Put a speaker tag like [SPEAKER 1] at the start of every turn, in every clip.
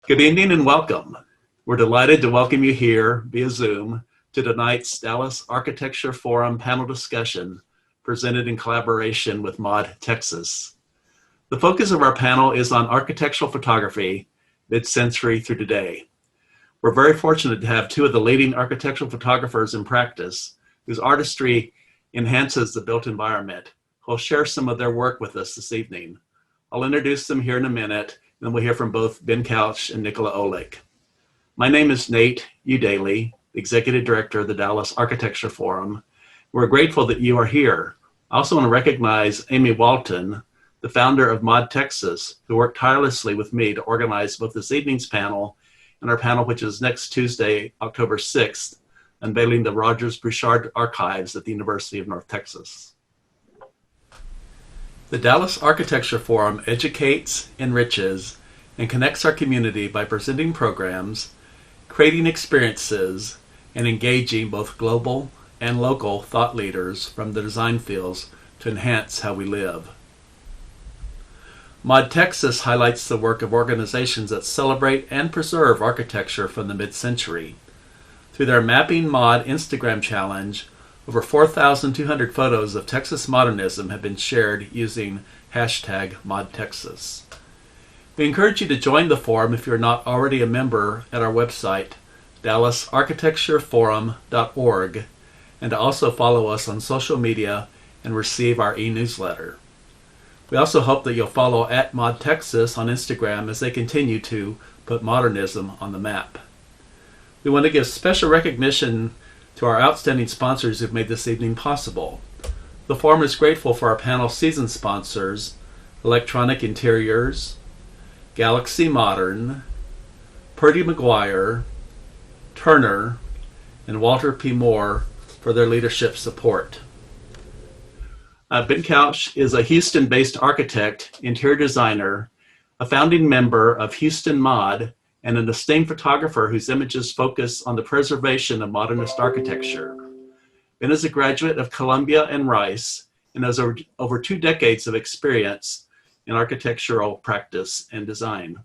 [SPEAKER 1] Good evening and welcome. We're delighted to welcome you here via Zoom to tonight's Dallas Architecture Forum panel discussion presented in collaboration with modTEXAS. The focus of our panel is on architectural photography, mid-century through today. We're very fortunate to have two of the leading architectural photographers in practice whose artistry enhances the built environment, who will share some of their work with us this evening. I'll introduce them here in a minute, and then we'll hear from both Ben Koush and Nikola Olic. My name is Nate Udaley, Executive Director of the Dallas Architecture Forum. We're grateful that you are here. I also want to recognize Amy Walton, the founder of modTEXAS, who worked tirelessly with me to organize both this evening's panel and our panel, which is next Tuesday, October 6th, unveiling the Rogers-Bouchard archives at the University of North Texas. The Dallas Architecture Forum educates, enriches, and connects our community by presenting programs, creating experiences, and engaging both global and local thought leaders from the design fields to enhance how we live. modTEXAS highlights the work of organizations that celebrate and preserve architecture from the mid-century. Through their Mapping Mod Instagram challenge, over 4,200 photos of Texas modernism have been shared using hashtag modTEXAS. We encourage you to join the forum if you're not already a member at our website, dallasarchitectureforum.org, and to also follow us on social media and receive our e-newsletter. We also hope that you'll follow at modTEXAS on Instagram as they continue to put modernism on the map. We want to give special recognition to our outstanding sponsors who've made this evening possible. The forum is grateful for our panel season sponsors, Electronic Interiors, Galaxy Modern, Purdy McGuire, Turner, and Walter P. Moore for their leadership support. Ben Koush is a Houston-based architect, interior designer, a founding member of Houston Mod, and an esteemed photographer whose images focus on the preservation of modernist architecture. Ben is a graduate of Columbia and Rice and has over 2 decades of experience in architectural practice and design.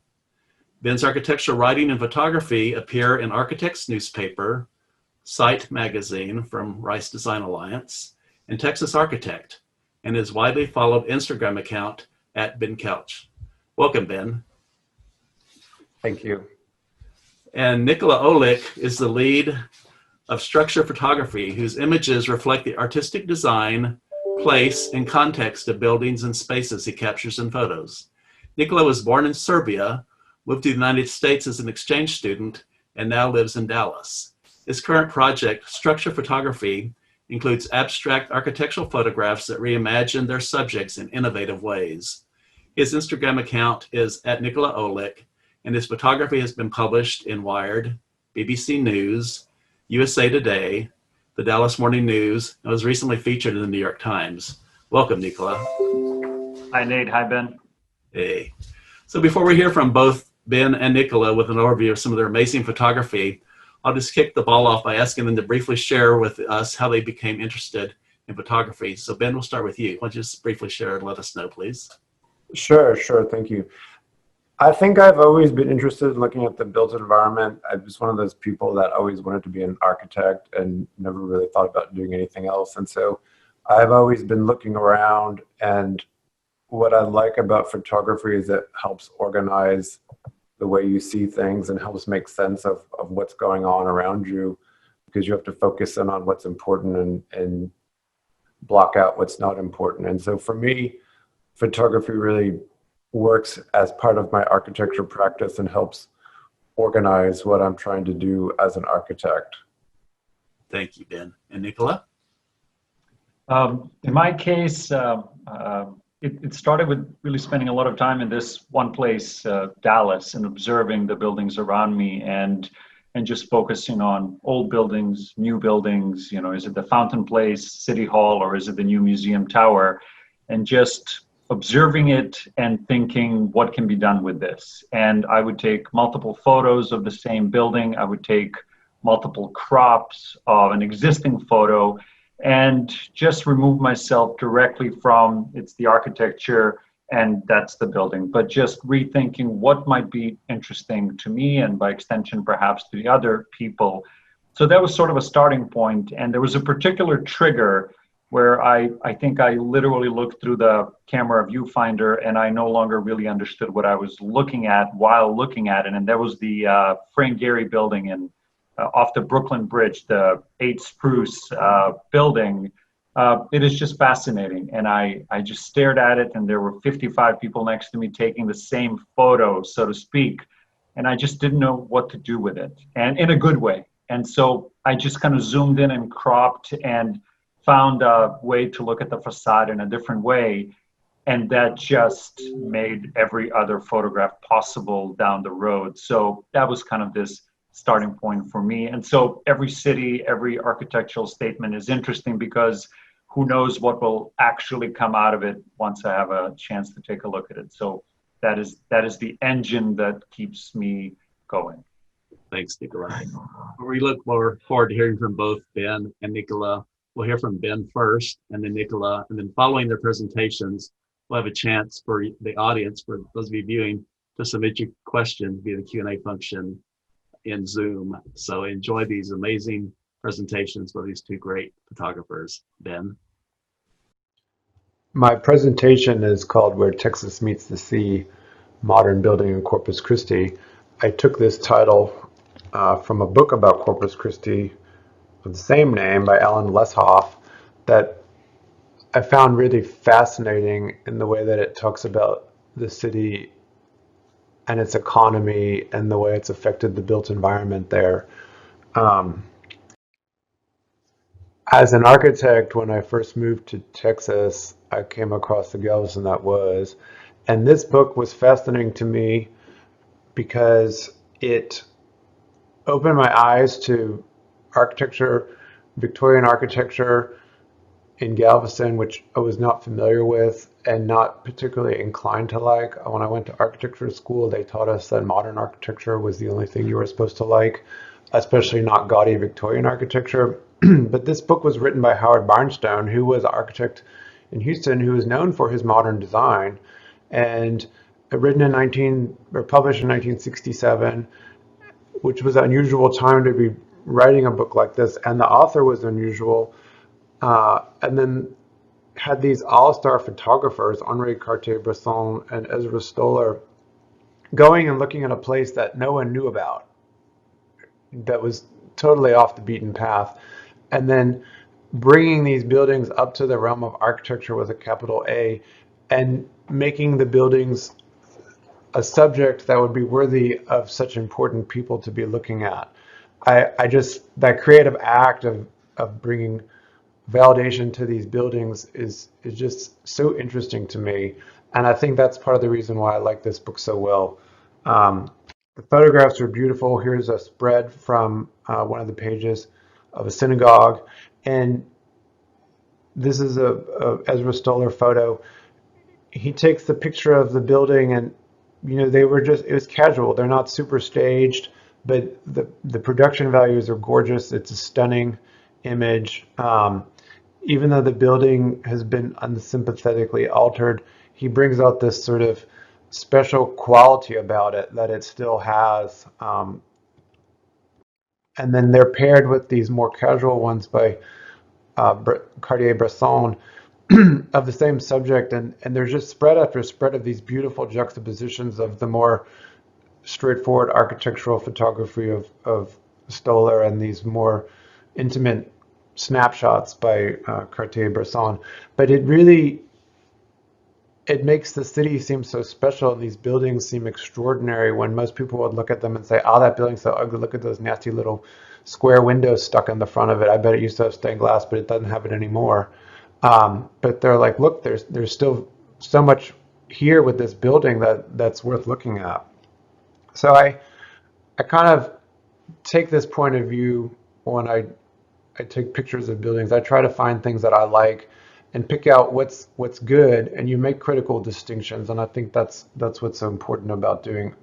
[SPEAKER 1] Ben's architectural writing and photography appear in Architects Newspaper, Site Magazine from Rice Design Alliance, and Texas Architect, and his widely followed Instagram account at Ben Koush. Welcome, Ben.
[SPEAKER 2] Thank you.
[SPEAKER 1] And Nikola Olic is the lead of structure photography, whose images reflect the artistic design, place, and context of buildings and spaces he captures in photos. Nikola was born in Serbia, moved to the United States as an exchange student, and now lives in Dallas. His current project, structure photography, includes abstract architectural photographs that reimagine their subjects in innovative ways. His Instagram account is at Nikola Olic, and his photography has been published in Wired, BBC News, USA Today, the Dallas Morning News, and was recently featured in the New York Times. Welcome, Nikola.
[SPEAKER 3] Hi, Nate. Hi, Ben.
[SPEAKER 1] Hey. So before we hear from both Ben and Nikola with an overview of some of their amazing photography, I'll just kick the ball off by asking them to briefly share with us how they became interested in photography. So Ben, we'll start with you. Why don't you just briefly share and let us know, please?
[SPEAKER 2] Sure, thank you. I think I've always been interested in looking at the built environment. I was one of those people that always wanted to be an architect and never really thought about doing anything else. And so I've always been looking around, and what I like about photography is it helps organize the way you see things and helps make sense of what's going on around you, because you have to focus in on what's important and block out what's not important. And so for me, photography really works as part of my architecture practice and helps organize what I'm trying to do as an architect.
[SPEAKER 1] Thank you, Ben. And Nikola?
[SPEAKER 3] In my case, it started with really spending a lot of time in this one place, Dallas, and observing the buildings around me and just focusing on old buildings, new buildings. You know, is it the Fountain Place, City Hall, or is it the new Museum Tower? And just observing it and thinking, what can be done with this? And I would take multiple photos of the same building. I would take multiple crops of an existing photo and just remove myself directly from it's the architecture and that's the building. But just rethinking what might be interesting to me, and by extension, perhaps to the other people. So that was sort of a starting point. And there was a particular trigger where I think I literally looked through the camera viewfinder and I no longer really understood what I was looking at while looking at it. And that was the Frank Gehry building in off the Brooklyn Bridge, the 8 Spruce building. It is just fascinating. And I just stared at it, and there were 55 people next to me taking the same photo, so to speak. And I just didn't know what to do with it, and in a good way. And so I just kind of zoomed in and cropped and found a way to look at the facade in a different way. And that just made every other photograph possible down the road. So that was kind of this starting point for me. And so every city, every architectural statement is interesting, because who knows what will actually come out of it once I have a chance to take a look at it. So that is the engine that keeps me going.
[SPEAKER 1] Thanks, Nikola. We look forward to hearing from both Ben and Nikola. We'll hear from Ben first, and then Nikola, and then following their presentations, we'll have a chance for the audience, for those of you viewing, to submit your questions via the Q&A function in Zoom. So enjoy these amazing presentations by these two great photographers. Ben?
[SPEAKER 2] My presentation is called Where Texas Meets the Sea, Modern Building in Corpus Christi. I took this title from a book about Corpus Christi of the same name by Alan Leshoff that I found really fascinating in the way that it talks about the city and its economy and the way it's affected the built environment there. As an architect, when I first moved to Texas, I came across the Galveston that was, and this book was fascinating to me because it opened my eyes to architecture, Victorian architecture in Galveston, which I was not familiar with and not particularly inclined to like. When I went to architecture school, they taught us that modern architecture was the only thing you were supposed to like, especially not gaudy Victorian architecture. But this book was written by Howard Barnstone, who was an architect in Houston who was known for his modern design, and published in 1967, which was an unusual time to be writing a book like this, and the author was unusual. And then had these all-star photographers, Henri Cartier-Bresson and Ezra Stoller, going and looking at a place that no one knew about, that was totally off the beaten path, and then bringing these buildings up to the realm of architecture with a capital A, and making the buildings a subject that would be worthy of such important people to be looking at. I just, that creative act of bringing validation to these buildings is just so interesting to me. And I think that's part of the reason why I like this book so well. The photographs are beautiful. Here's a spread from one of the pages of a synagogue. And this is a Ezra Stoller photo. He takes the picture of the building, and it was casual. They're not super staged, but the production values are gorgeous. It's a stunning image. Even though the building has been unsympathetically altered, he brings out this sort of special quality about it that it still has. And then they're paired with these more casual ones by Cartier-Bresson of the same subject, and there's just spread after spread of these beautiful juxtapositions of the more straightforward architectural photography of Stoller and these more intimate snapshots by Cartier-Bresson. But it makes the city seem so special, and these buildings seem extraordinary when most people would look at them and say, oh, that building's so ugly, look at those nasty little square windows stuck in the front of it. I bet it used to have stained glass, but it doesn't have it anymore. But they're like, look, there's still so much here with this building that's worth looking at. So I kind of take this point of view when I take pictures of buildings. I try to find things that I like and pick out what's good, and you make critical distinctions. And I think that's what's so important about doing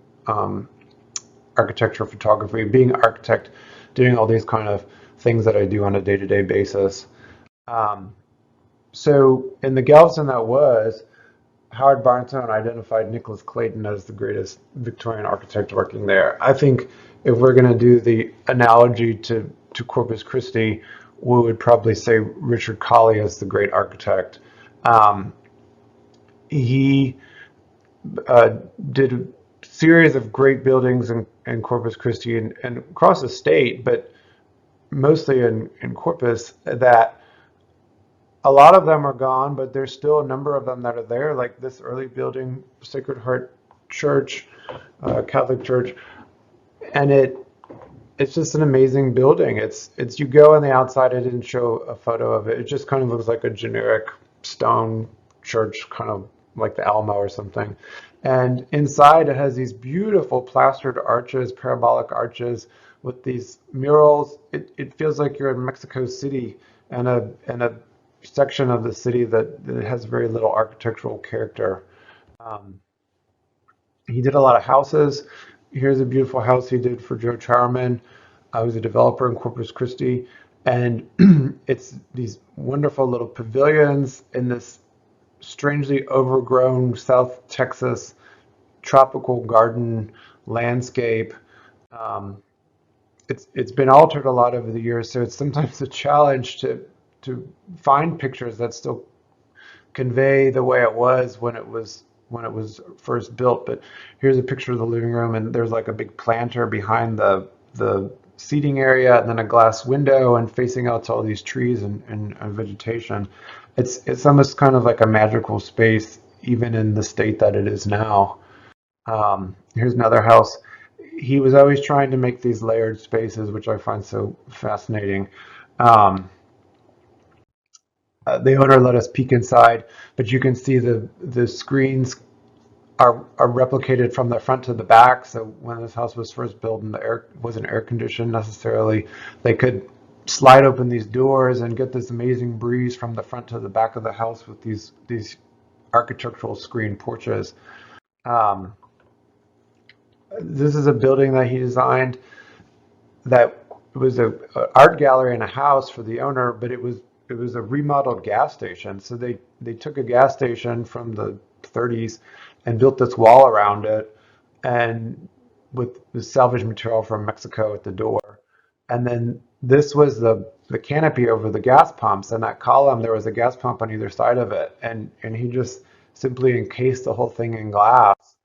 [SPEAKER 2] architecture photography, being an architect, doing all these kind of things that I do on a day-to-day basis. So in the Galveston that was, Howard Barnstone identified Nicholas Clayton as the greatest Victorian architect working there. I think if we're going to do the analogy to Corpus Christi, we would probably say Richard Colley is the great architect. Um, he did a series of great buildings in Corpus Christi and across the state, but mostly in Corpus, that a lot of them are gone, but there's still a number of them that are there, like this early building, Sacred Heart Church, Catholic Church, and it's just an amazing building. It's you go on the outside. I didn't show a photo of it. It just kind of looks like a generic stone church, kind of like the Alamo or something. And inside it has these beautiful plastered arches, parabolic arches with these murals. It feels like you're in Mexico City and a section of the city that has very little architectural character. Um, he did a lot of houses. Here's a beautiful house he did for Joe Charman, who's a developer in Corpus Christi. And it's these wonderful little pavilions in this strangely overgrown South Texas tropical garden landscape. Um, it's been altered a lot over the years, so it's sometimes a challenge to find pictures that still convey the way it was when it was first built. But here's a picture of the living room, and there's like a big planter behind the seating area, and then a glass window, and facing out to all these trees and vegetation. It's almost kind of like a magical space, even in the state that it is now. Here's another house. He was always trying to make these layered spaces, which I find so fascinating. Um, the owner let us peek inside, but you can see the screens are replicated from the front to the back. So when this house was first built and the air wasn't air conditioned necessarily, they could slide open these doors and get this amazing breeze from the front to the back of the house with these architectural screen porches. Um, this is a building that he designed that was a art gallery and a house for the owner, but it was a remodeled gas station. So they took a gas station from the 30s and built this wall around it, and with the salvage material from Mexico at the door. And then this was the canopy over the gas pumps, and that column there was a gas pump on either side of it, and he just simply encased the whole thing in glass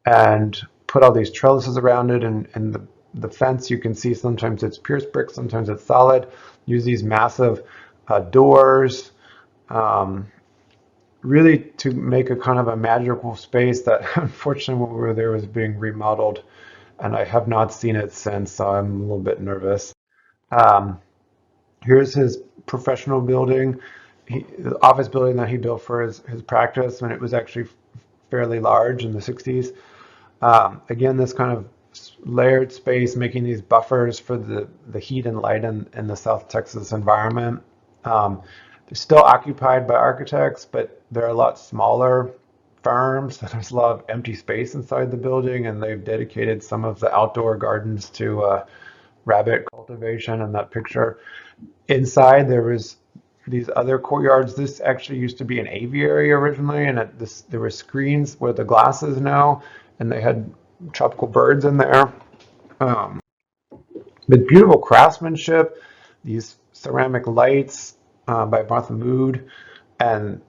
[SPEAKER 2] and put all these trellises around it, and the fence you can see sometimes it's pierced brick, sometimes it's solid. Use these massive doors, um, really to make a kind of a magical space that unfortunately when we were there was being remodeled, and I have not seen it since, so I'm a little bit nervous. Um, Here's his professional building, the office building that he built for his practice when it was actually fairly large in the 60s. Again, this kind of layered space, making these buffers for the heat and light in the South Texas environment. Um, they're still occupied by architects, but they're a lot smaller firms. There's a lot of empty space inside the building, and they've dedicated some of the outdoor gardens to rabbit cultivation in that picture. Inside, there was these other courtyards. This actually used to be an aviary originally, and there were screens where the glass is now, and they had tropical birds in there. Um, but beautiful craftsmanship, these ceramic lights by Martha Mood, and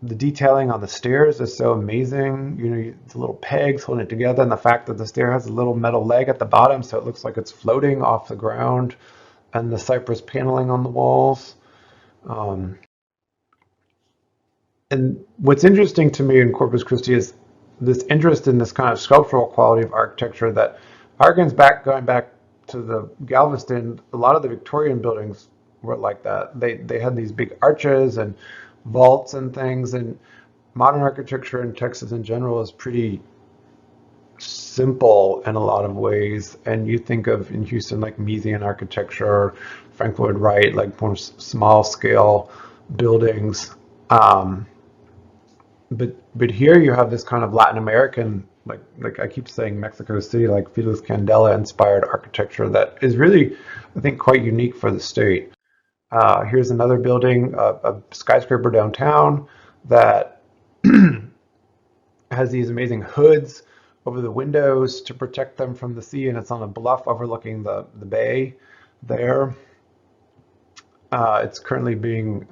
[SPEAKER 2] the detailing on the stairs is so amazing. You know, the little pegs holding it together, and the fact that the stair has a little metal leg at the bottom, so it looks like it's floating off the ground, and the cypress paneling on the walls. Um, and what's interesting to me in Corpus Christi is this interest in this kind of sculptural quality of architecture that harkens back, going back to the Galveston. A lot of the Victorian buildings were like that. They had these big arches and vaults and things, and modern architecture in Texas in general is pretty simple in a lot of ways. And you think of in Houston like Miesian architecture, Frank Lloyd Wright, like more small scale buildings. Um, but here you have this kind of Latin American, like I keep saying Mexico City, like Felix Candela inspired architecture that is really, I think, quite unique for the state. Here's another building, a skyscraper downtown that has these amazing hoods over the windows to protect them from the sea, and it's on a bluff overlooking the bay there. It's currently being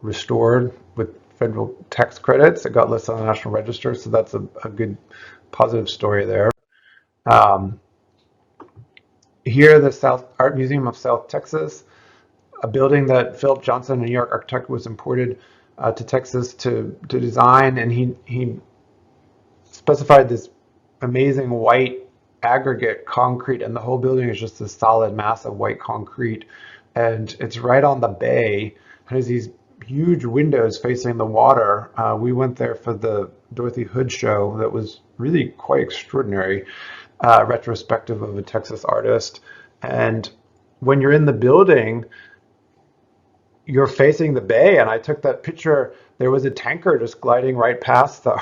[SPEAKER 2] restored with federal tax credits. It got listed on the National Register, so that's a good positive story there. Here, the Art Museum of South Texas, a building that Philip Johnson, a New York architect, was imported to Texas to design, and he specified this amazing white aggregate concrete, and the whole building is just a solid mass of white concrete, and it's right on the bay. It has these huge windows facing the water. We went there for the Dorothy Hood show that was really quite extraordinary, retrospective of a Texas artist. And when you're in the building, you're facing the bay, and I took that picture. There was a tanker just gliding right past the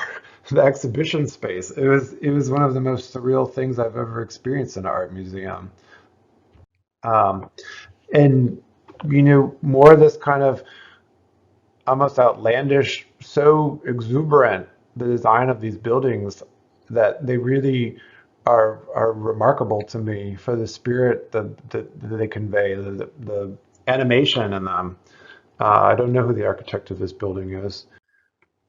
[SPEAKER 2] exhibition space. It was one of the most surreal things I've ever experienced in an art museum. And more of this kind of almost outlandish, so exuberant, the design of these buildings, that they really are remarkable to me for the spirit that they convey, the animation in them. I don't know who the architect of this building is.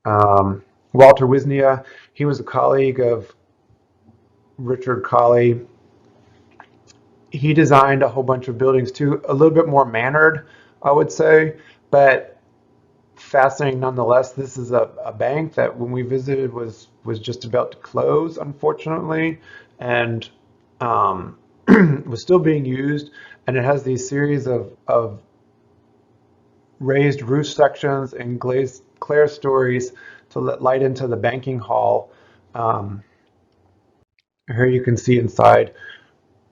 [SPEAKER 2] Walter Wisnia, he was a colleague of Richard Colley. He designed a whole bunch of buildings too, a little bit more mannered, I would say, but fascinating nonetheless. This is a bank that when we visited was just about to close, unfortunately, and was still being used, and it has these series of raised roof sections and glazed clerestories to let light into the banking hall. Here you can see inside,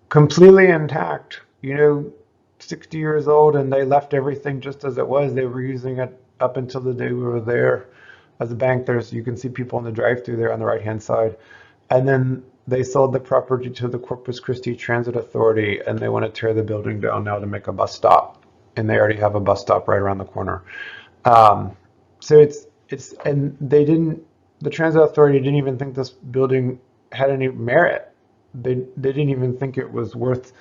[SPEAKER 2] completely intact, 60 years old, and they left everything just as it was. They were using it up until the day we were there as a bank. You can see people in the drive-through there on the right-hand side. And then they sold the property to the Corpus Christi Transit Authority, and they want to tear the building down now to make a bus stop. And they already have a bus stop right around the corner. So and the Transit Authority didn't even think this building had any merit. They didn't even think it was worth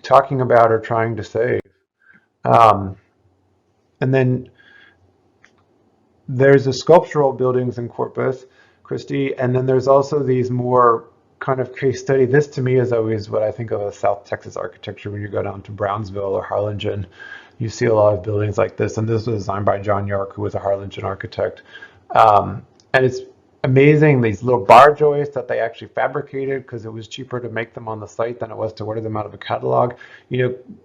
[SPEAKER 2] talking about or trying to save. And then there's the sculptural buildings in Corpus Christi, and then there's also these more kind of case study. This to me is always what I think of as South Texas architecture. When you go down to Brownsville or Harlingen, you see a lot of buildings like this, and this was designed by John York, who was a Harlingen architect. And it's amazing, these little bar joists that they actually fabricated because it was cheaper to make them on the site than it was to order them out of a catalog.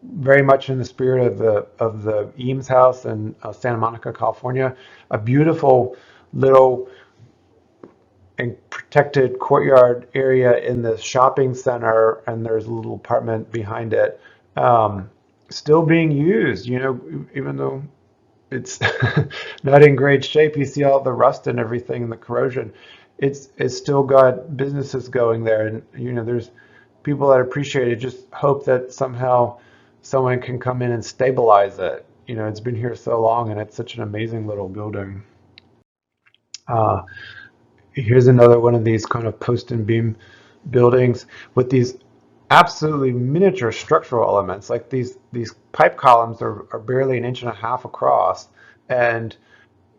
[SPEAKER 2] Very much in the spirit of the Eames House in Santa Monica, California, a beautiful little and protected courtyard area in the shopping center, and there's a little apartment behind it, still being used, even though it's not in great shape. You see all the rust and everything and the corrosion. It's still got businesses going there, and there's people that appreciate it. Just hope that somehow someone can come in and stabilize it. It's been here so long, and it's such an amazing little building. Here's another one of these kind of post and beam buildings with these absolutely miniature structural elements. Like these pipe columns are barely an inch and a half across, and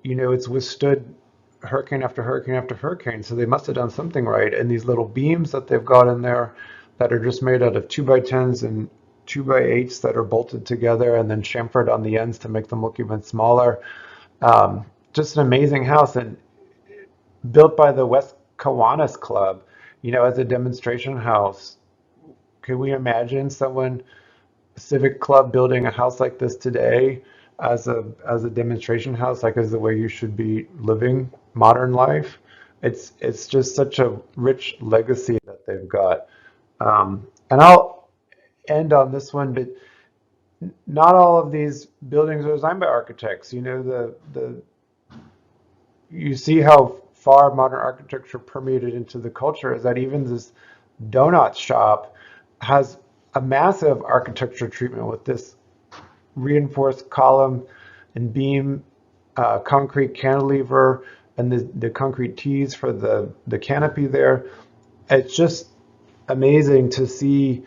[SPEAKER 2] it's withstood hurricane after hurricane after hurricane, so they must have done something right. And these little beams that they've got in there that are just made out of 2x10s and 2x8s that are bolted together and then chamfered on the ends to make them look even smaller. Just an amazing house, and built by the West Kiwanis Club, as a demonstration house. Can we imagine a civic club building a house like this today as a demonstration house, like as the way you should be living modern life? It's just such a rich legacy that they've got. And I'll end on this one, but not all of these buildings are designed by architects. You see how far modern architecture permeated into the culture, is that even this donut shop has a massive architecture treatment with this reinforced column and beam, concrete cantilever, and the concrete tees for the canopy there. It's just amazing to see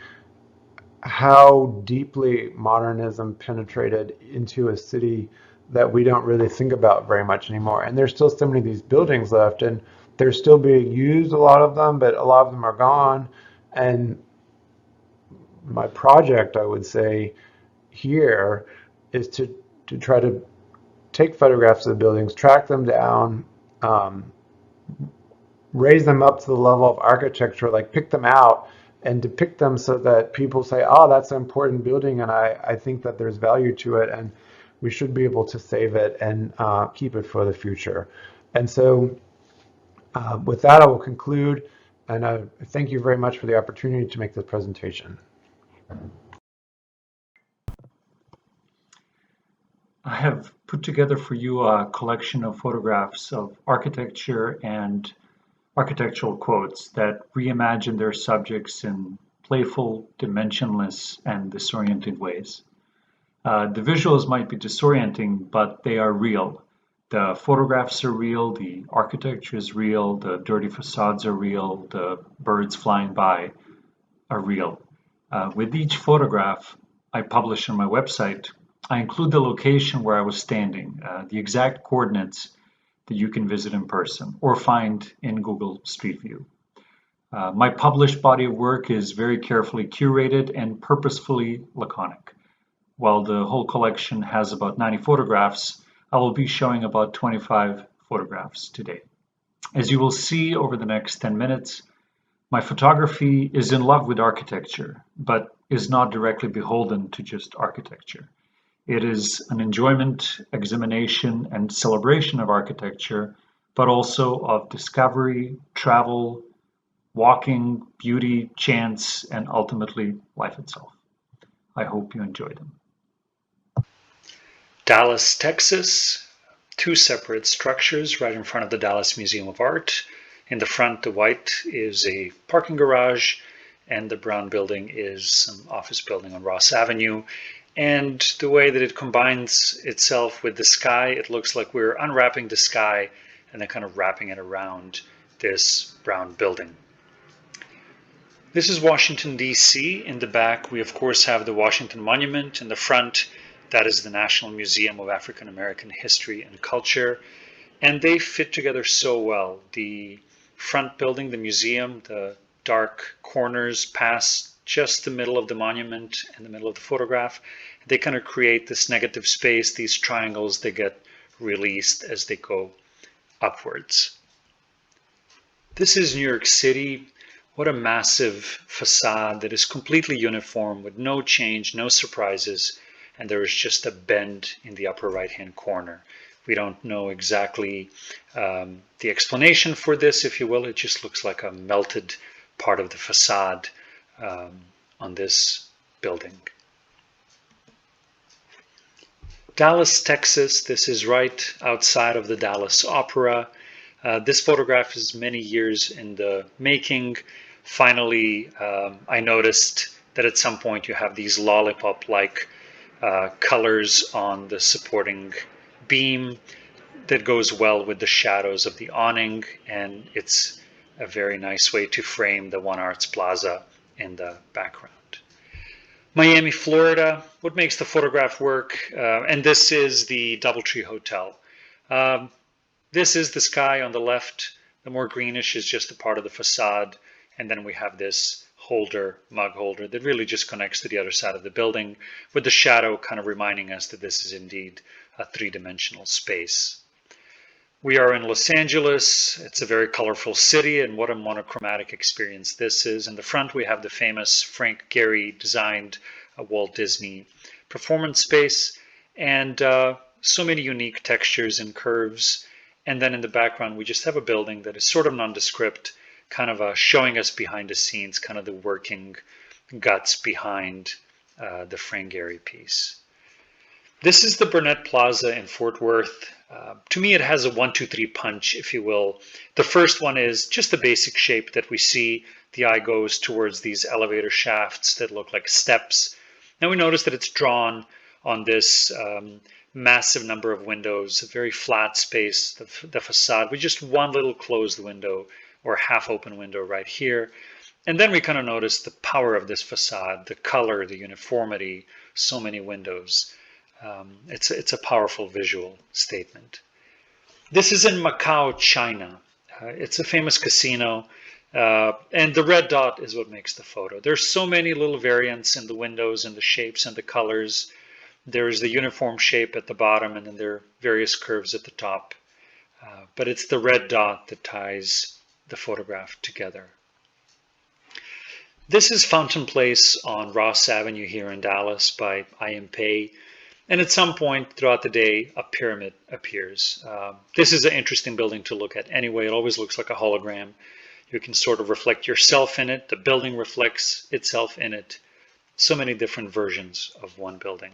[SPEAKER 2] how deeply modernism penetrated into a city that we don't really think about very much anymore. And there's still so many of these buildings left, and they're still being used, a lot of them, but a lot of them are gone. And my project, I would say, here is to try to take photographs of the buildings, track them down, um, raise them up to the level of architecture, like pick them out and depict them so that people say, oh, that's an important building, and I think that there's value to it, and we should be able to save it and keep it for the future. And so with that, I will conclude, and thank you very much for the opportunity to make this presentation.
[SPEAKER 3] I have put together for you a collection of photographs of architecture and architectural quotes that reimagine their subjects in playful, dimensionless, and disorienting ways. The visuals might be disorienting, but they are real. The photographs are real, the architecture is real, the dirty facades are real, the birds flying by are real. With each photograph I publish on my website, I include the location where I was standing, the exact coordinates that you can visit in person or find in Google Street View. My published body of work is very carefully curated and purposefully laconic. While the whole collection has about 90 photographs, I will be showing about 25 photographs today. As you will see over the next 10 minutes, my photography is in love with architecture, but is not directly beholden to just architecture. It is an enjoyment, examination, and celebration of architecture, but also of discovery, travel, walking, beauty, chance, and ultimately life itself. I hope you enjoy them.
[SPEAKER 4] Dallas, Texas, two separate structures right in front of the Dallas Museum of Art. In the front, the white is a parking garage, and the brown building is an office building on Ross Avenue. And the way that it combines itself with the sky, it looks like we're unwrapping the sky and then kind of wrapping it around this brown building. This is Washington, D.C. In the back, we of course have the Washington Monument. In the front, that is the National Museum of African American History and Culture. And they fit together so well. The front building, the museum, the dark corners pass just the middle of the monument and the middle of the photograph. They kind of create this negative space, these triangles, they get released as they go upwards. This is New York City. What a massive facade that is completely uniform with no change, no surprises, and there is just a bend in the upper right-hand corner. We don't know exactly the explanation for this, if you will. It just looks like a melted part of the facade on this building. Dallas, Texas. This is right outside of the Dallas Opera. This photograph is many years in the making. Finally, I noticed that at some point you have these lollipop-like colors on the supporting beam that goes well with the shadows of the awning, and it's a very nice way to frame the One Arts Plaza in the background. Miami, Florida. What makes the photograph work? And this is the Doubletree Hotel. This is the sky on the left. The more greenish is just a part of the facade. And then we have this holder, mug holder, that really just connects to the other side of the building, with the shadow kind of reminding us that this is indeed a three-dimensional space. We are in Los Angeles. It's a very colorful city, and what a monochromatic experience this is. In the front, we have the famous Frank Gehry designed Walt Disney performance space, and so many unique textures and curves. And then in the background, we just have a building that is sort of nondescript, kind of showing us behind the scenes, kind of the working guts behind the Frank Gehry piece. This is the Burnett Plaza in Fort Worth. To me, it has a 1-2-3 punch, if you will. The first one is just the basic shape that we see. The eye goes towards these elevator shafts that look like steps. Now we notice that it's drawn on this massive number of windows, a very flat space, the facade with just one little closed window or half open window right here. And then we kind of noticed the power of this facade, the color, the uniformity, so many windows. It's a powerful visual statement. This is in Macau, China. It's a famous casino, and the red dot is what makes the photo. There's so many little variants in the windows and the shapes and the colors. There's the uniform shape at the bottom, and then there are various curves at the top. But it's the red dot that ties the photograph together. This is Fountain Place on Ross Avenue here in Dallas by I.M. Pei. And at some point throughout the day, a pyramid appears. This is an interesting building to look at anyway. It always looks like a hologram. You can sort of reflect yourself in it. The building reflects itself in it. So many different versions of one building.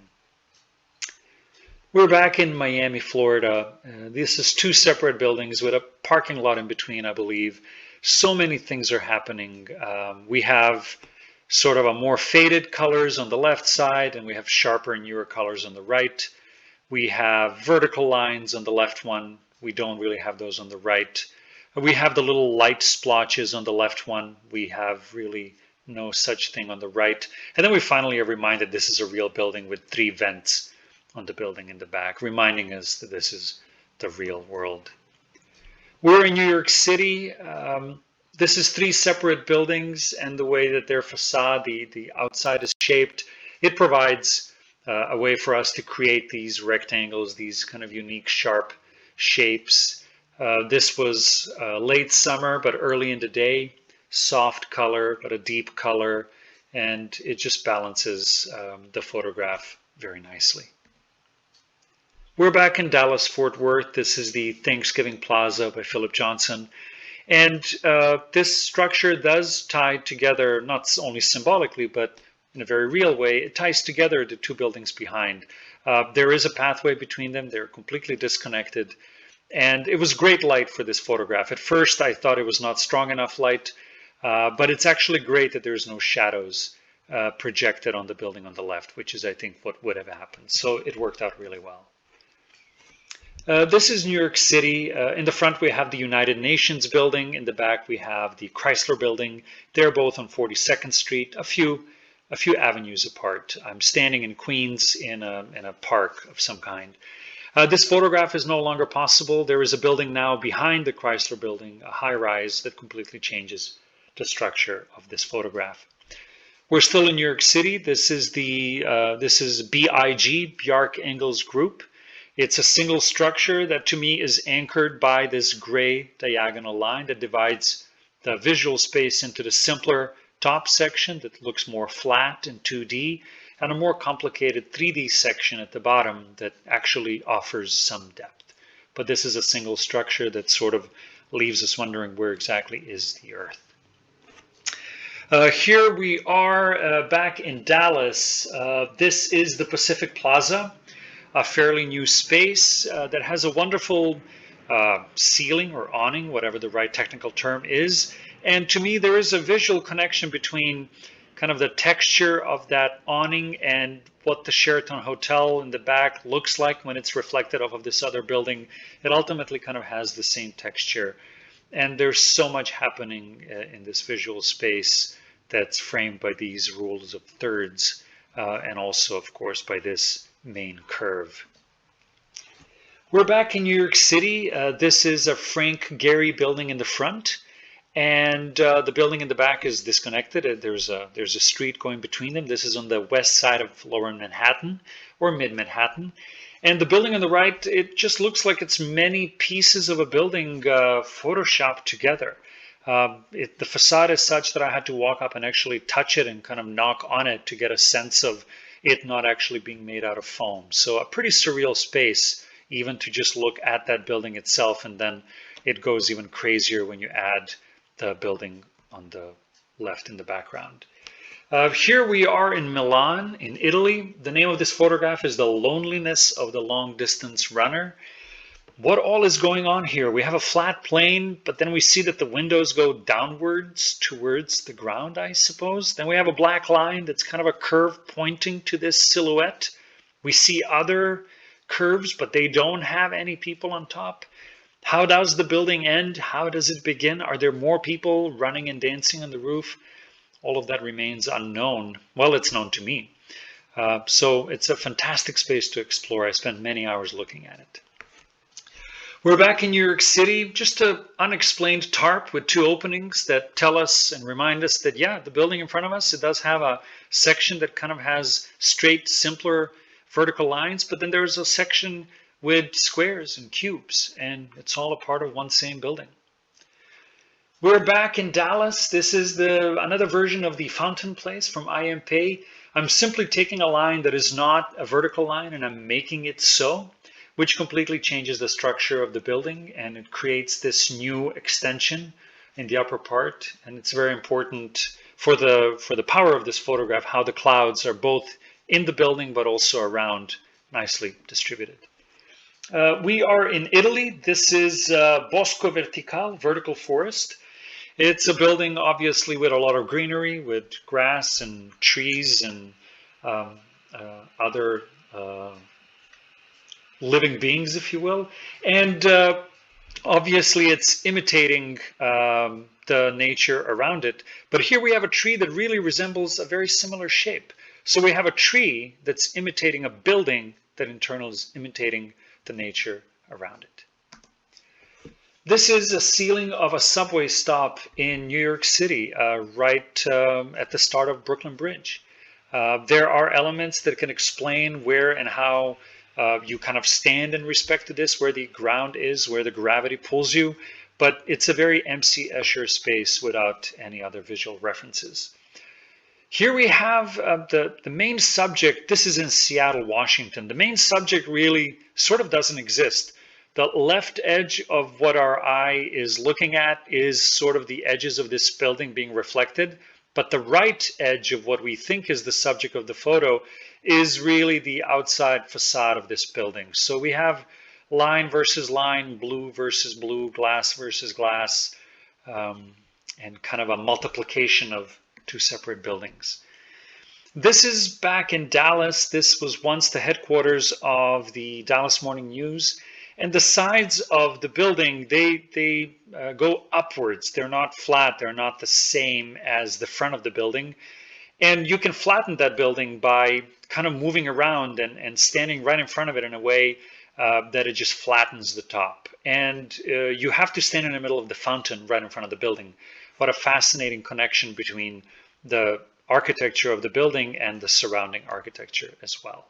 [SPEAKER 4] We're back in Miami, Florida. This is two separate buildings with a parking lot in between, I believe. So many things are happening. We have sort of a more faded colors on the left side, and we have sharper and newer colors on the right. We have vertical lines on the left one. We don't really have those on the right. We have the little light splotches on the left one. We have really no such thing on the right. And then we finally are reminded this is a real building with 3 vents on the building in the back, reminding us that this is the real world. We're in New York City. This is 3 separate buildings, and the way that their facade, the outside is shaped, it provides a way for us to create these rectangles, these kind of unique sharp shapes. This was late summer, but early in the day, soft color, but a deep color, and it just balances the photograph very nicely. We're back in Dallas, Fort Worth. This is the Thanksgiving Plaza by Philip Johnson. And this structure does tie together, not only symbolically, but in a very real way, it ties together the 2 buildings behind. There is a pathway between them. They're completely disconnected. And it was great light for this photograph. At first, I thought it was not strong enough light, but it's actually great that there's no shadows projected on the building on the left, which is, I think, what would have happened. So it worked out really well. This is New York City. In the front, we have the United Nations building. In the back, we have the Chrysler building. They're both on 42nd Street, a few avenues apart. I'm standing in Queens in a park of some kind. This photograph is no longer possible. There is a building now behind the Chrysler building, a high-rise that completely changes the structure of this photograph. We're still in New York City. This is BIG, Bjark Ingels Group. It's a single structure that to me is anchored by this gray diagonal line that divides the visual space into the simpler top section that looks more flat in 2D and a more complicated 3D section at the bottom that actually offers some depth. But this is a single structure that sort of leaves us wondering where exactly is the Earth. Here we are back in Dallas. This is the Pacific Plaza. A fairly new space that has a wonderful ceiling or awning, whatever the right technical term is. And to me, there is a visual connection between kind of the texture of that awning and what the Sheraton Hotel in the back looks like when it's reflected off of this other building. It ultimately kind of has the same texture. And there's so much happening in this visual space that's framed by these rules of thirds and also, of course, by this main curve. We're back in New York City. This is a Frank Gehry building in the front, and the building in the back is disconnected. There's a street going between them. This is on the west side of Lower Manhattan or Mid Manhattan, and the building on the right, it just looks like it's many pieces of a building photoshopped together. The facade is such that I had to walk up and actually touch it and kind of knock on it to get a sense of it not actually being made out of foam. So a pretty surreal space, even to just look at that building itself, and then it goes even crazier when you add the building on the left in the background. Here we are in Milan, in Italy. The name of this photograph is The Loneliness of the Long Distance Runner. What all is going on here? We have a flat plane, but then we see that the windows go downwards towards the ground, I suppose. Then we have a black line that's kind of a curve pointing to this silhouette We see other curves, but they don't have any people on top. How does the building end? How does it begin? Are there more people running and dancing on the roof? All of that remains unknown. Well, it's known to me. So it's a fantastic space to explore. I spent many hours looking at it. We're back in New York City, just an unexplained tarp with two openings that tell us and remind us that, yeah, the building in front of us, it does have a section that kind of has straight, simpler vertical lines, but then there's a section with squares and cubes, and it's all a part of one same building. We're back in Dallas. This is another version of the Fountain Place from IMP. I'm simply taking a line that is not a vertical line and I'm making it so, which completely changes the structure of the building, and it creates this new extension in the upper part. And it's very important for the power of this photograph, how the clouds are both in the building but also around, nicely distributed. We are in Italy. This is Bosco Vertical, vertical forest. It's a building, obviously, with a lot of greenery, with grass and trees and other living beings, if you will. And obviously, it's imitating the nature around it. But here we have a tree that really resembles a very similar shape. So we have a tree that's imitating a building that in turn is imitating the nature around it. This is a ceiling of a subway stop in New York City, right at the start of Brooklyn Bridge. There are elements that can explain where and how you kind of stand in respect to this, where the ground is, where the gravity pulls you, but it's a very M.C. Escher space without any other visual references. Here we have the main subject. This is in Seattle, Washington. The main subject really sort of doesn't exist. The left edge of what our eye is looking at is sort of the edges of this building being reflected, but the right edge of what we think is the subject of the photo is really the outside facade of this building. So we have line versus line, blue versus blue, glass versus glass, and kind of a multiplication of two separate buildings. This is back in Dallas. This was once the headquarters of the Dallas Morning News. And the sides of the building, they go upwards. They're not flat. They're not the same as the front of the building. And you can flatten that building by kind of moving around and standing right in front of it in a way that it just flattens the top. And you have to stand in the middle of the fountain right in front of the building. What a fascinating connection between the architecture of the building and the surrounding architecture as well.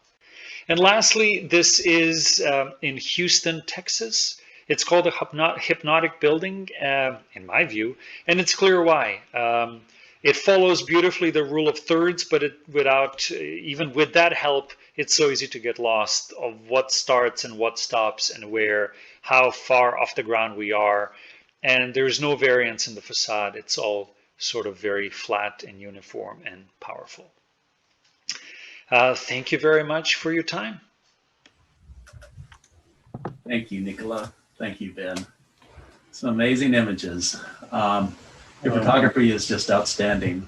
[SPEAKER 4] And lastly, this is in Houston, Texas. It's called a hypnotic building, in my view, and it's clear why. It follows beautifully the rule of thirds, but even with that help, it's so easy to get lost of what starts and what stops and where, how far off the ground we are. And there's no variance in the facade. It's all sort of very flat and uniform and powerful. Thank you very much for your time.
[SPEAKER 1] Thank you, Nikola. Thank you, Ben. Some amazing images. Your photography is just outstanding.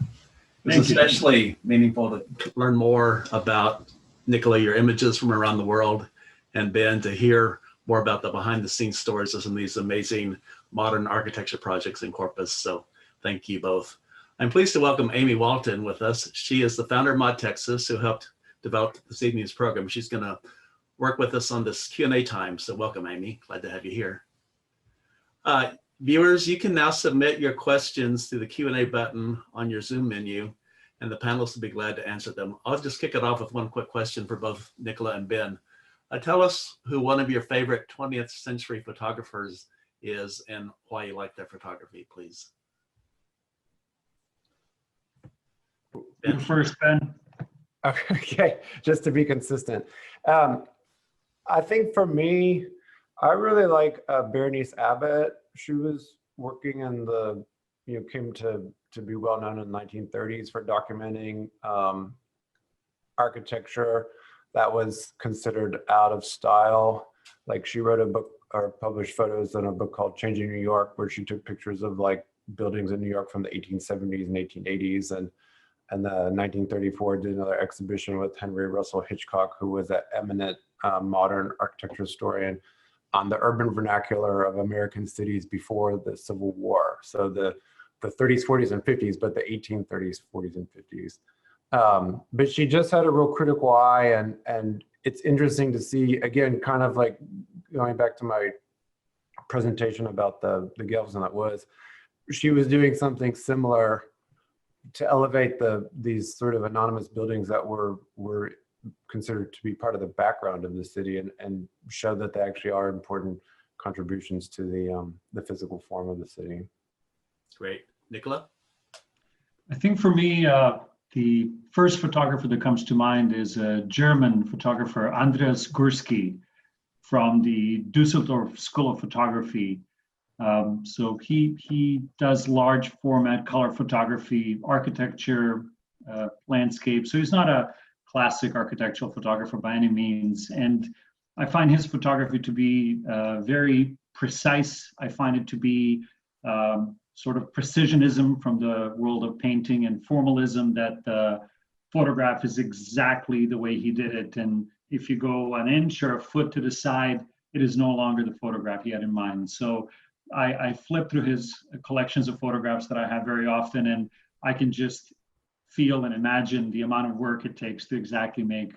[SPEAKER 1] It was especially meaningful to learn more about, Nikola, your images from around the world, and Ben, to hear more about the behind the scenes stories of some of these amazing modern architecture projects in Corpus. So thank you both. I'm pleased to welcome Amy Walton with us. She is the founder of modTEXAS, who helped develop this evening's program. She's going to work with us on this Q&A time. So welcome, Amy. Glad to have you here. Viewers, you can now submit your questions through the Q&A button on your Zoom menu, and the panelists will be glad to answer them. I'll just kick it off with one quick question for both Nikola and Ben. Tell us who one of your favorite 20th century photographers is and why you like their photography, please.
[SPEAKER 3] You first, Ben.
[SPEAKER 2] Okay, just to be consistent. I think for me, I really like Berenice Abbott. She was working in the, came to be well known in the 1930s for documenting architecture that was considered out of style. Like, she wrote a book or published photos in a book called Changing New York, where she took pictures of like buildings in New York from the 1870s and 1880s. and the 1934 did another exhibition with Henry Russell Hitchcock, who was an eminent modern architecture historian, on the urban vernacular of American cities before the Civil War. So the 30s, 40s, and 50s, but the 1830s, 40s, and 50s. But she just had a real critical eye, and it's interesting to see, again, kind of like going back to my presentation about the Galveston that was, she was doing something similar to elevate these sort of anonymous buildings that were considered to be part of the background of the city, and show that they actually are important contributions to the physical form of the city.
[SPEAKER 1] Great. Nikola?
[SPEAKER 3] I think for me, the first photographer that comes to mind is a German photographer, Andreas Gursky, from the Düsseldorf School of Photography. So he does large format color photography, architecture, landscape. So he's not a classic architectural photographer by any means. And I find his photography to be very precise. I find it to be sort of precisionism from the world of painting, and formalism, that the photograph is exactly the way he did it. And if you go an inch or a foot to the side, it is no longer the photograph he had in mind. So I flip through his collections of photographs that I have very often, and I can just feel and imagine the amount of work it takes to exactly make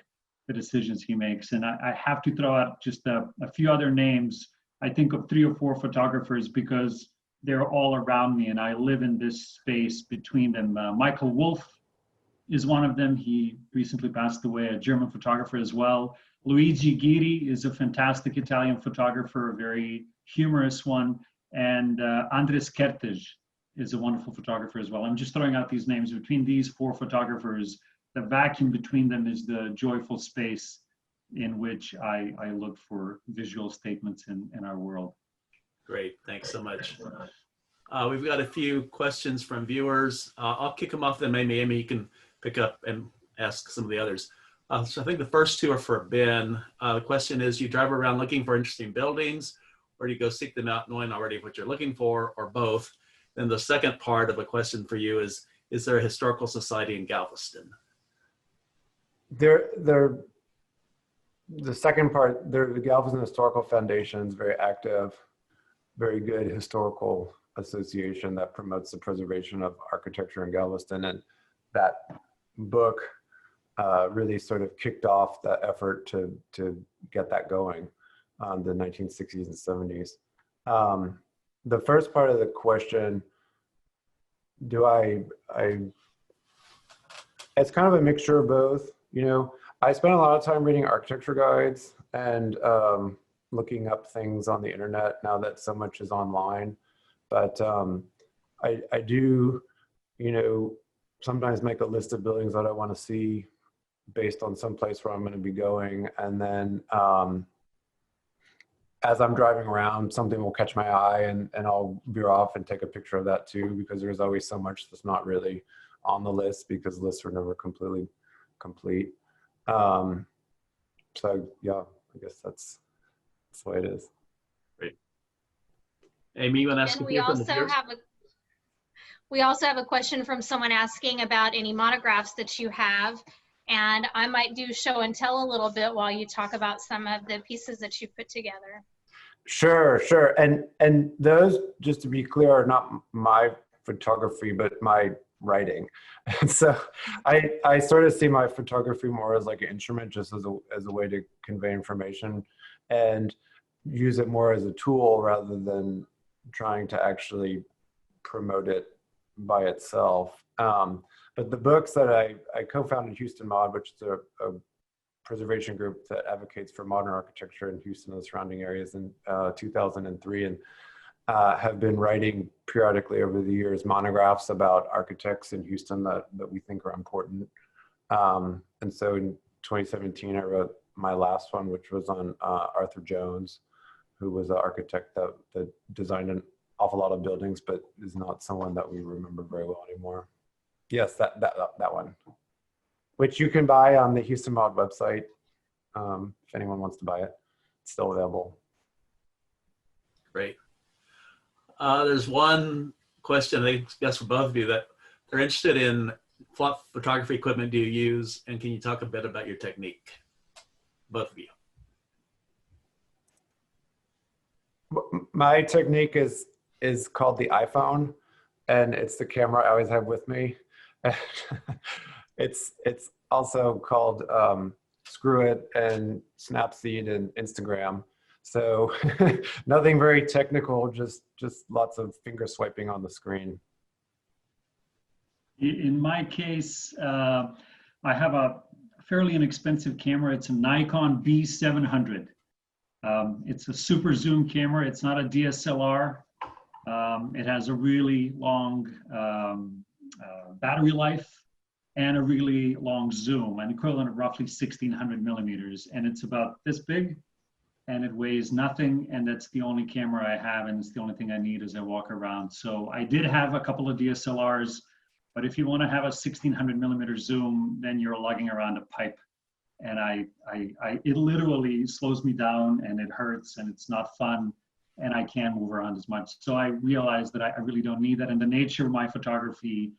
[SPEAKER 3] the decisions he makes. And I have to throw out just a few other names. I think of 3 or 4 photographers because they're all around me and I live in this space between them. Michael Wolff is one of them. He recently passed away, a German photographer as well. Luigi Ghiri is a fantastic Italian photographer, a very humorous one. And Andres Kertész is a wonderful photographer as well. I'm just throwing out these names. Between these 4 photographers, the vacuum between them is the joyful space in which I look for visual statements in our world.
[SPEAKER 1] Great, thanks so much. We've got a few questions from viewers. I'll kick them off, then maybe Amy, you can pick up and ask some of the others. So I think the first 2 are for Ben. The question is, you drive around looking for interesting buildings, or do you go seek them out knowing already what you're looking for, or both? Then the second part of the question for you is there a historical society in Galveston?
[SPEAKER 2] The second part, the Galveston Historical Foundation is very active, very good historical association that promotes the preservation of architecture in Galveston. And that book really sort of kicked off the effort to get that going in the 1960s and 70s. The first part of the question, it's kind of a mixture of both. You know, I spent a lot of time reading architecture guides and looking up things on the internet now that so much is online. But I do, you know, sometimes make a list of buildings that I want to see based on some place where I'm going to be going. And then as I'm driving around, something will catch my eye and I'll veer off and take a picture of that too, because there's always so much that's not really on the list because lists are never completely complete. So yeah, I guess that's the way it is.
[SPEAKER 1] Great. Amy, you want to ask a few from the viewers?
[SPEAKER 5] We also have a question from someone asking about any monographs that you have. And I might do show and tell a little bit while you talk about some of the pieces that you put together.
[SPEAKER 2] Sure. And those, just to be clear, are not my photography, but my writing. And so I sort of see my photography more as like an instrument, just as a way to convey information, and use it more as a tool rather than trying to actually promote it by itself. But the books that I co-founded Houston Mod, which is a preservation group that advocates for modern architecture in Houston and the surrounding areas, in 2003, and have been writing periodically over the years monographs about architects in Houston that we think are important. And so in 2017, I wrote my last one, which was on Arthur Jones, who was an architect that designed an awful lot of buildings, but is not someone that we remember very well anymore. Yes, that one, which you can buy on the Houston Mod website. If anyone wants to buy it, it's still available.
[SPEAKER 1] Great. There's one question, I guess for both of you, that they're interested in what photography equipment do you use, and can you talk a bit about your technique? Both of you.
[SPEAKER 2] My technique is called the iPhone, and it's the camera I always have with me. It's also called Screw It and Snapseed and Instagram. So nothing very technical, just lots of finger swiping on the screen.
[SPEAKER 6] In my case, I have a fairly inexpensive camera. It's a Nikon B700. It's a super zoom camera. It's not a DSLR. It has a really long battery life and a really long zoom, an equivalent of roughly 1600 millimeters. And it's about this big, and it weighs nothing. And that's the only camera I have, and it's the only thing I need as I walk around. So I did have a couple of DSLRs, but if you want to have a 1600 millimeter zoom, then you're lugging around a pipe. And it literally slows me down, and it hurts, and it's not fun, and I can't move around as much. So I realized that I really don't need that. And the nature of my photography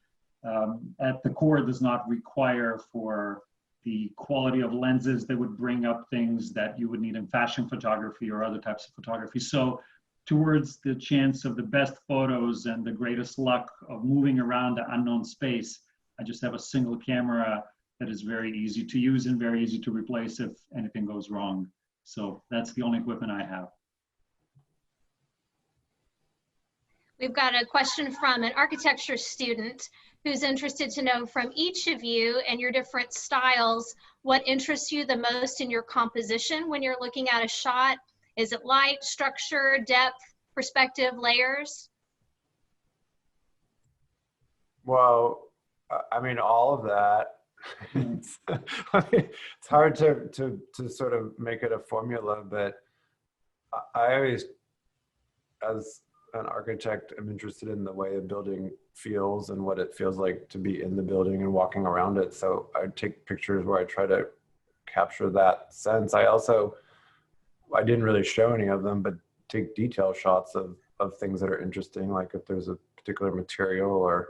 [SPEAKER 6] at the core does not require for the quality of lenses that would bring up things that you would need in fashion photography or other types of photography. So towards the chance of the best photos and the greatest luck of moving around the unknown space, I just have a single camera that is very easy to use and very easy to replace if anything goes wrong. So that's the only equipment I have.
[SPEAKER 5] We've got a question from an architecture student who's interested to know from each of you and your different styles, what interests you the most in your composition when you're looking at a shot? Is it light, structure, depth, perspective, layers?
[SPEAKER 2] Well, I mean, all of that. It's hard to sort of make it a formula, but I always, as an architect, am interested in the way a building feels and what it feels like to be in the building and walking around it. So I take pictures where I try to capture that sense. I didn't really show any of them, but take detail shots of things that are interesting. Like if there's a particular material or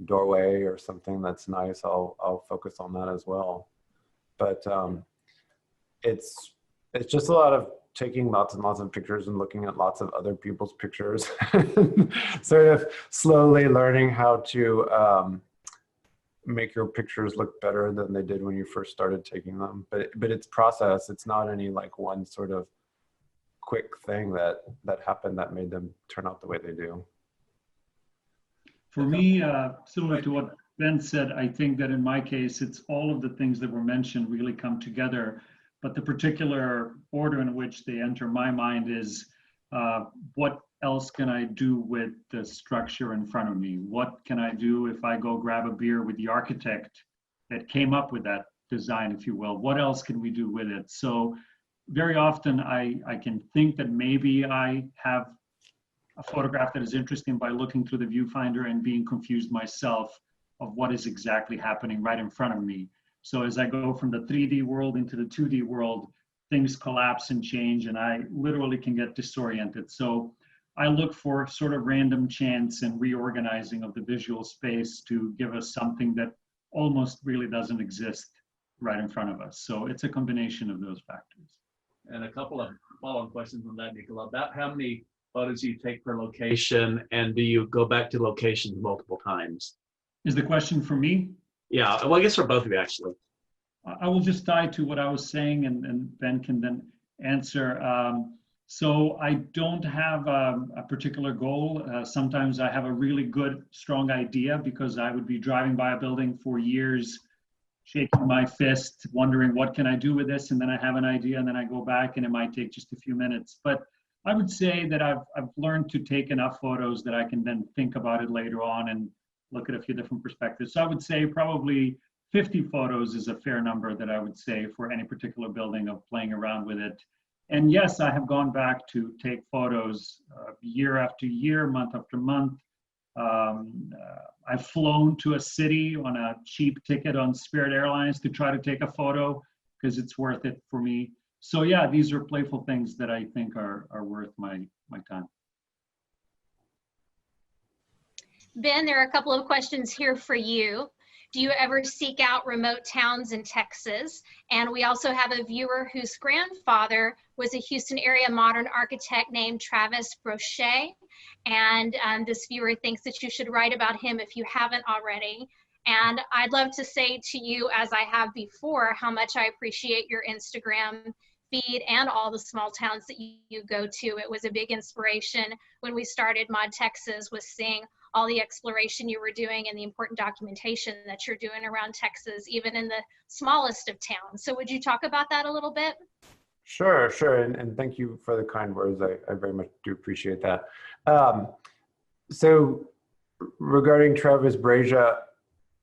[SPEAKER 2] doorway or something that's nice, I'll focus on that as well. But it's just a lot of taking lots and lots of pictures and looking at lots of other people's pictures, sort of slowly learning how to make your pictures look better than they did when you first started taking them. But it's process. It's not any like one sort of quick thing that happened that made them turn out the way they do.
[SPEAKER 6] For me, similar to what Ben said, I think that in my case, it's all of the things that were mentioned really come together. But the particular order in which they enter my mind is what else can I do with the structure in front of me? What can I do if I go grab a beer with the architect that came up with that design, if you will? What else can we do with it? So very often I can think that maybe I have a photograph that is interesting by looking through the viewfinder and being confused myself of what is exactly happening right in front of me. So as I go from the 3D world into the 2D world, things collapse and change, and I literally can get disoriented. So I look for sort of random chance and reorganizing of the visual space to give us something that almost really doesn't exist right in front of us. So it's a combination of those factors.
[SPEAKER 1] And a couple of follow-on questions on that, Nikola. About how many photos do you take per location, and do you go back to locations multiple times?
[SPEAKER 6] Is the question for me?
[SPEAKER 1] Yeah, well, I guess for both of you, actually.
[SPEAKER 6] I will just tie to what I was saying, and Ben can then answer. So I don't have a particular goal. Sometimes I have a really good, strong idea because I would be driving by a building for years, shaking my fist, wondering what can I do with this, and then I have an idea, and then I go back, and it might take just a few minutes. But I would say that I've learned to take enough photos that I can then think about it later on and look at a few different perspectives. So I would say probably 50 photos is a fair number that I would say for any particular building of playing around with it. And yes, I have gone back to take photos year after year, month after month. I've flown to a city on a cheap ticket on Spirit Airlines to try to take a photo because it's worth it for me. So yeah, these are playful things that I think are worth my time.
[SPEAKER 5] Ben, there are a couple of questions here for you. Do you ever seek out remote towns in Texas? And we also have a viewer whose grandfather was a Houston area modern architect named Travis Brochet. And this viewer thinks that you should write about him if you haven't already. And I'd love to say to you, as I have before, how much I appreciate your Instagram feed and all the small towns that you go to. It was a big inspiration when we started modTEXAS, was seeing all the exploration you were doing and the important documentation that you're doing around Texas, even in the smallest of towns. So would you talk about that a little bit?
[SPEAKER 2] Sure, sure. And thank you for the kind words. I very much do appreciate that. So regarding Travis Brazia,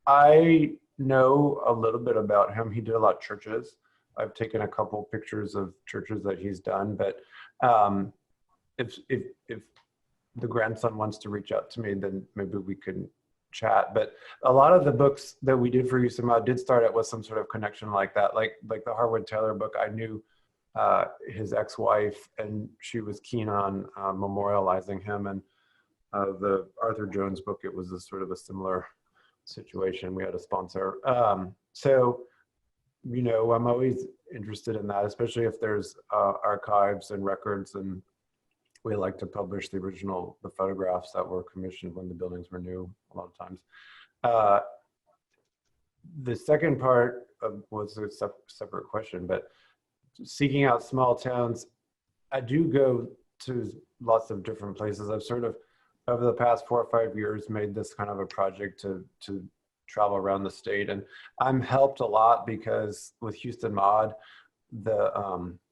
[SPEAKER 2] I know a little bit about him. He did a lot of churches. I've taken a couple pictures of churches that he's done, but if the grandson wants to reach out to me, then maybe we can chat. But a lot of the books that we did for UCML did start out with some sort of connection like that. Like the Harwood Taylor book, I knew his ex-wife, and she was keen on memorializing him. And the Arthur Jones book, it was a sort of a similar situation. We had a sponsor. So, you know, I'm always interested in that, especially if there's archives and records, and we like to publish the photographs that were commissioned when the buildings were new a lot of times. The second part was a separate question, but seeking out small towns, I do go to lots of different places. I've sort of, over the past 4 or 5 years, made this kind of a project to travel around the state, and I'm helped a lot because with Houston Mod,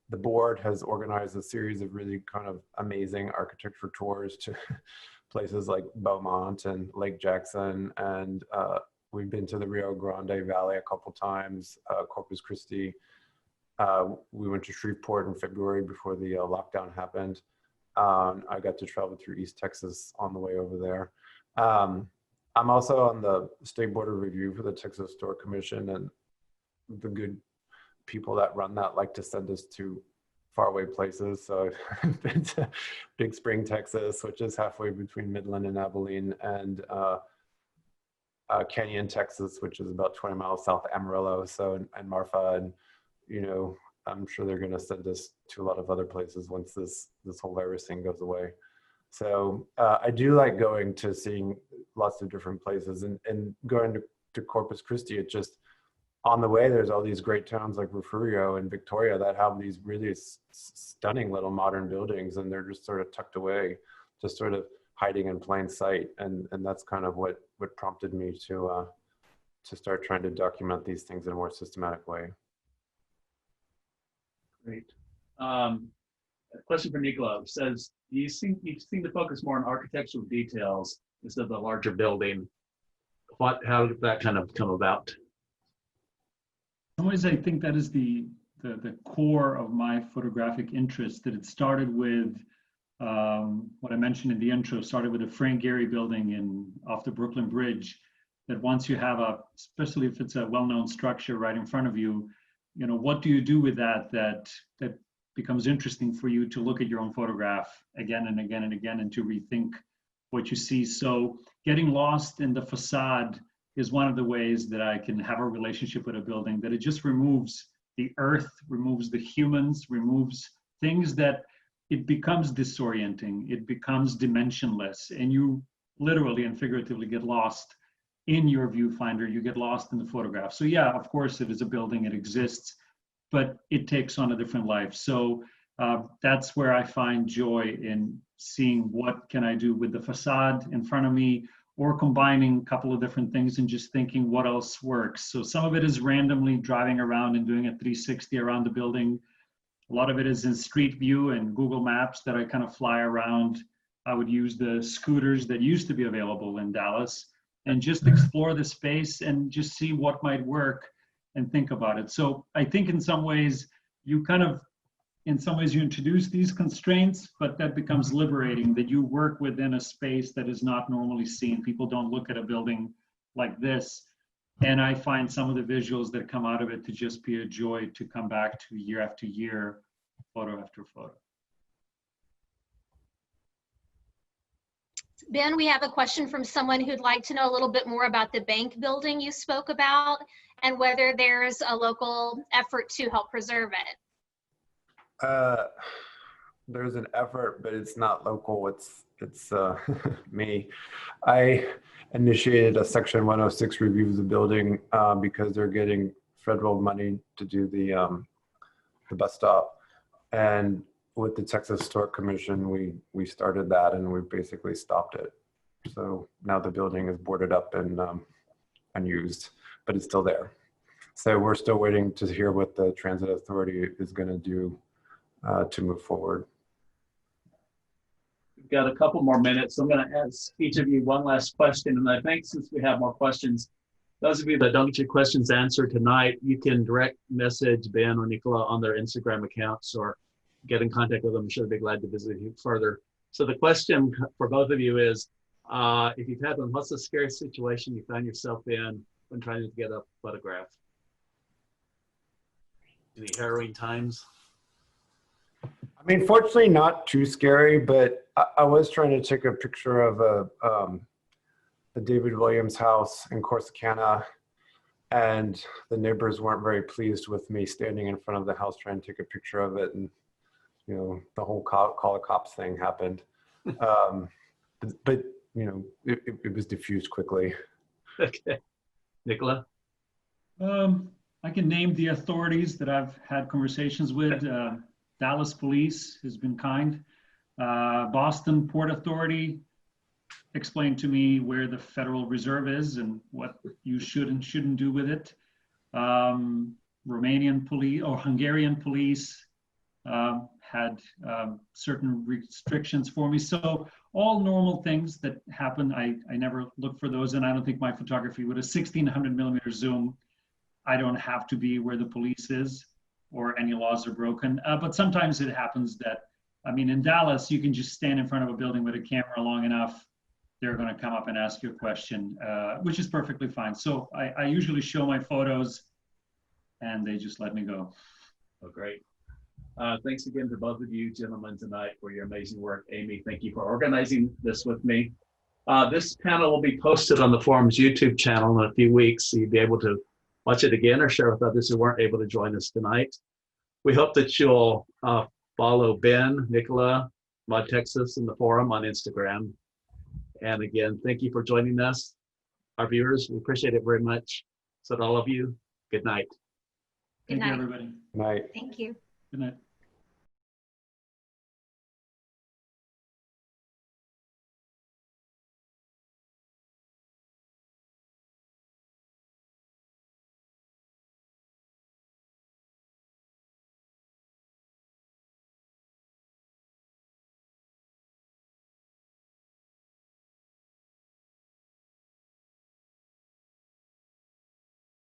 [SPEAKER 2] the board has organized a series of really kind of amazing architecture tours to places like Beaumont and Lake Jackson, and we've been to the Rio Grande Valley a couple times, Corpus Christi. We went to Shreveport in February before the lockdown happened. I got to travel through East Texas on the way over there. I'm also on the State Board of Review for the Texas Historic Commission, and the good people that run that like to send us to faraway places. So I've been to Big Spring, Texas, which is halfway between Midland and Abilene, and Canyon, Texas, which is about 20 miles south of Amarillo, so, and Marfa, and you know, I'm sure they're going to send us to a lot of other places once this whole virus thing goes away. So I do like going to seeing lots of different places, and going to Corpus Christi. It just, on the way, there's all these great towns like Refugio and Victoria that have these really stunning little modern buildings, and they're just sort of tucked away, just sort of hiding in plain sight. And that's kind of what prompted me to start trying to document these things in a more systematic way.
[SPEAKER 7] Great. A question for Nikola says, you seem to focus more on architectural details instead of the larger building.
[SPEAKER 1] How did that kind of come about?
[SPEAKER 6] In some ways, I think that is the core of my photographic interest, that it started with what I mentioned in the intro, started with a Frank Gehry building off the Brooklyn Bridge, that once you have especially if it's a well-known structure right in front of you, you know, what do you do with that becomes interesting for you to look at your own photograph again and again and again, and to rethink what you see. So getting lost in the facade is one of the ways that I can have a relationship with a building, that it just removes the earth, removes the humans, removes things that it becomes disorienting, it becomes dimensionless, and you literally and figuratively get lost in your viewfinder, you get lost in the photograph. So yeah, of course it is a building, it exists, but it takes on a different life. So that's where I find joy in seeing what can I do with the facade in front of me, or combining a couple of different things and just thinking what else works. So some of it is randomly driving around and doing a 360 around the building. A lot of it is in Street View and Google Maps that I kind of fly around. I would use the scooters that used to be available in Dallas and just explore the space and just see what might work and think about it. So I think in some ways you introduce these constraints, but that becomes liberating, that you work within a space that is not normally seen. People don't look at a building like this. And I find some of the visuals that come out of it to just be a joy to come back to year after year, photo after photo.
[SPEAKER 5] Ben, we have a question from someone who'd like to know a little bit more about the bank building you spoke about and whether there's a local effort to help preserve it.
[SPEAKER 2] There's an effort, but it's not local. It's me. I initiated a Section 106 review of the building because they're getting federal money to do the bus stop, and with the Texas Historic Commission, we started that and we basically stopped it. So now the building is boarded up and unused, but it's still there. So we're still waiting to hear what the Transit Authority is going to do to move forward.
[SPEAKER 7] We've got a couple more minutes. I'm going to ask each of you one last question. And I think since we have more questions, those of you that don't get your questions answered tonight, you can direct message Ben or Nikola on their Instagram accounts or get in contact with them. I'm sure they'd be glad to visit you further. So the question for both of you is, if you've had one, what's the scariest situation you found yourself in when trying to get a photograph?
[SPEAKER 1] Any harrowing times?
[SPEAKER 2] I mean, fortunately not too scary, but I was trying to take a picture of a David Williams house in Corsicana, and the neighbors weren't very pleased with me standing in front of the house trying to take a picture of it, and you know, the whole call the cops thing happened. But you know, it was diffused quickly.
[SPEAKER 7] Okay. Nikola?
[SPEAKER 6] I can name the authorities that I've had conversations with. Dallas Police has been kind. Boston Port Authority explained to me where the Federal Reserve is and what you should and shouldn't do with it. Romanian police or Hungarian police had certain restrictions for me. So all normal things that happen, I never look for those, and I don't think my photography with a 1600mm zoom, I don't have to be where the police is or any laws are broken. But sometimes it happens that, I mean, in Dallas, you can just stand in front of a building with a camera long enough, they're going to come up and ask you a question, which is perfectly fine. So I usually show my photos and they just let me go.
[SPEAKER 7] Oh, great. Thanks again to both of you gentlemen tonight for your amazing work. Amy, thank you for organizing this with me. This panel will be posted on the forum's YouTube channel in a few weeks, so you'll be able to watch it again or share with others who weren't able to join us tonight. We hope that you'll follow Ben, Nikola, modTEXAS, and the forum on Instagram. And again, thank you for joining us. Our viewers, we appreciate it very much. So to all of you, good night.
[SPEAKER 5] Good
[SPEAKER 6] Thank you,
[SPEAKER 5] night.
[SPEAKER 6] everybody.
[SPEAKER 2] Night.
[SPEAKER 5] Thank you.
[SPEAKER 6] Good night.